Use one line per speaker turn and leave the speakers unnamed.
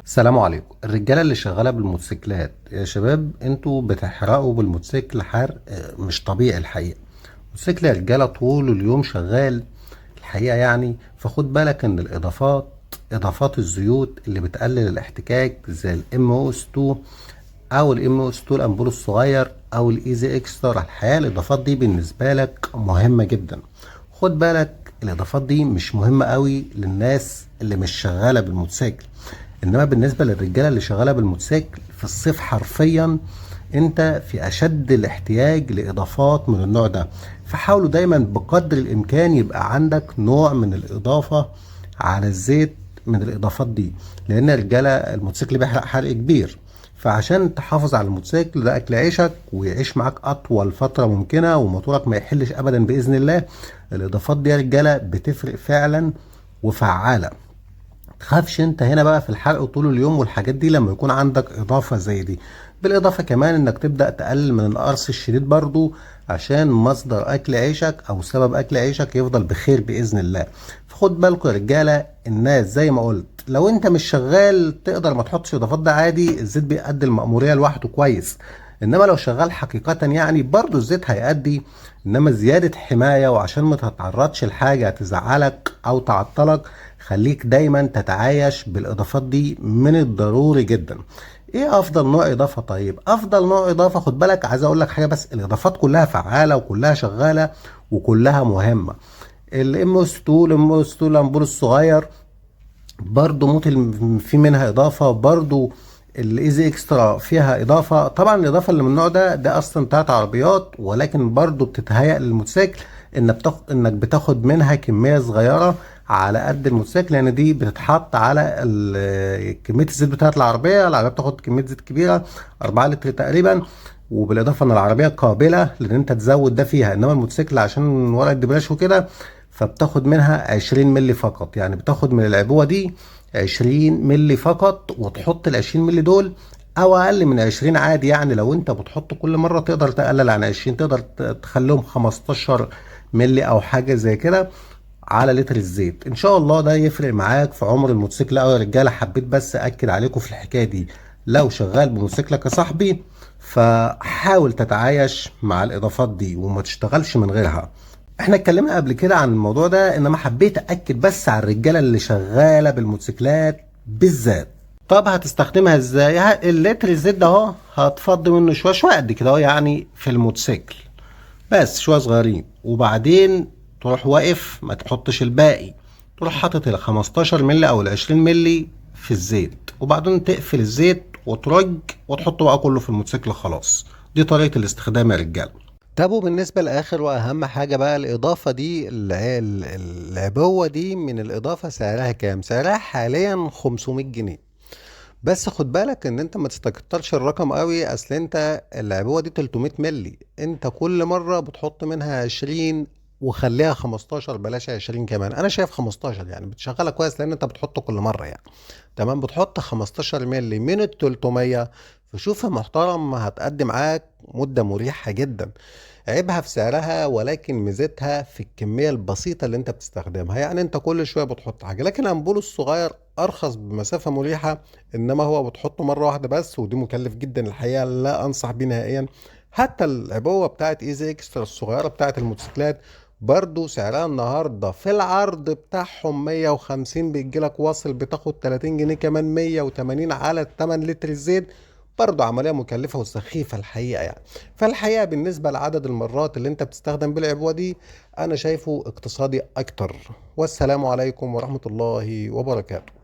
السلام عليكم. الرجاله اللي شغاله بالموتوسيكلات يا شباب، انتوا بتحرقوا بالموتوسيكل حرق مش طبيعي الحقيقه. موتوسيكل يا رجاله طول اليوم شغال الحقيقه يعني. فخد بالك ان اضافات الزيوت اللي بتقلل الاحتكاك زي الام او اس 2 او الام او اس 2 الامبول الصغير او الايزي اكسترا. الحقيقه الاضافات دي بالنسبه لك مهمه جدا. خد بالك الاضافات دي مش مهمه قوي للناس اللي مش شغاله بالموتوسيكل، انما بالنسبه للرجاله اللي شغاله بالموتوسيكل في الصيف حرفيا انت في اشد الاحتياج لاضافات من النوع ده. فحاولوا دايما بقدر الامكان يبقى عندك نوع من الاضافه على الزيت من الاضافات دي، لان الرجاله الموتوسيكل بيحرق حرق كبير. فعشان تحافظ على الموتوسيكل ده اكل عيشك ويعيش معاك اطول فتره ممكنه وموتورك ما يحلش ابدا باذن الله، الاضافات دي يا رجاله بتفرق فعلا وفعاله. تخافش انت هنا بقى في الحرق طول اليوم والحاجات دي لما يكون عندك اضافة زي دي. بالاضافة كمان انك تبدأ تقلل من القرص الشديد برضو عشان مصدر اكل عيشك او سبب اكل عيشك يفضل بخير باذن الله. فخد بالكم يا رجالة، الناس زي ما قلت لو انت مش شغال تقدر ما تحطش اضافات، ده عادي، الزيت بيأدي المأمورية لوحده كويس. انما لو شغال حقيقة يعني برضو الزيت هيأدي، انما زيادة حماية وعشان ما تتعرضش لحاجة تزعلك او تعطلك، خليك دايما تتعايش بالاضافات دي من الضروري جدا. ايه افضل نوع اضافه؟ طيب افضل نوع اضافه خد بالك عايز اقول لك حاجه، بس الاضافات كلها فعاله وكلها شغاله وكلها مهمه. الام اس 2 الامبول الصغير برضو ممكن في منها اضافه، برضو الايزي اكسترا فيها اضافه. طبعا الاضافه اللي من النوع ده اصلا بتاعت عربيات، ولكن برضو بتتهيأ للموتوسيكل انك بتاخد منها كميه صغيره على قد الموتوسيكل، لان دي بتتحط على كميه الزيت بتاعت العربيه بتاخد كميه زيت كبيره 4 لتر تقريبا. وبالاضافه ان العربيه قابله لان انت تزود ده فيها، انما الموتوسيكل عشان ورق الدبرياج وكده فبتاخد منها 20 ملي فقط. يعني بتاخد من العبوه دي 20 ملي فقط، وتحط ال 20 ملي دول او اقل من 20 عادي. يعني لو انت بتحط كل مره تقدر تقلل عن 20، تقدر تخليهم 15 ملي او حاجه زي كده على لتر الزيت. ان شاء الله ده يفرق معاك في عمر الموتوسيكل أوي يا رجاله. حبيت بس اكد عليكم في الحكايه دي. لو شغال بموتوسيكلك يا صاحبي فحاول تتعايش مع الاضافات دي وما تشتغلش من غيرها. احنا اتكلمنا قبل كده عن الموضوع ده، انما حبيت اكد بس على الرجاله اللي شغاله بالموتوسيكلات بالذات. طب هتستخدمها ازاي؟ اللتر الزيت ده اهو هتفضي منه شويه شويه قد كده اهو يعني في الموتوسيكل، بس شويه صغيرين، وبعدين تروح واقف ما تحطش الباقي، تروح حاطط ال 15 مللي او ال 20 مللي في الزيت، وبعدين تقفل الزيت وترج وتحطه بقى كله في الموتوسيكل خلاص. دي طريقه الاستخدام يا رجاله. طب وبالنسبة لآخر وأهم حاجة بقى الإضافة دي اللي هي العبوة دي من الإضافة، سعرها كام؟ سعرها حاليا 500 جنيه. بس خد بالك ان انت ما تستكترش الرقم قوي، اصل انت العبوه دي 300 ملي، انت كل مره بتحط منها 20 وخليها 15، بلاش 20 كمان، انا شايف 15 يعني بتشغلها كويس لان انت بتحط كل مره يعني. تمام، بتحط 15 ملي من ال 300. فشوف يا محترم هتقدم معاك مده مريحه جدا. عيبها في سعرها، ولكن ميزتها في الكمية البسيطة اللي انت بتستخدمها. يعني انت كل شوية بتحط حاجة، لكن امبول الصغير ارخص بمسافة مريحة، انما هو بتحطه مرة واحدة بس، ودي مكلف جدا الحقيقة، لا انصح بيه نهائيا. حتى العبوة بتاعت ايزي اكسترا الصغيرة بتاعت الموتوسيكلات برضو سعرها النهاردة في العرض بتاعهم 150، بيجيلك واصل بتاخد 30 جنيه كمان 180 على 8 لتر الزيت. برضه عملية مكلفة وسخيفة الحقيقة يعني. فالحقيقة بالنسبة لعدد المرات اللي انت بتستخدم بالعبوة دي، انا شايفه اقتصادي اكتر. والسلام عليكم ورحمة الله وبركاته.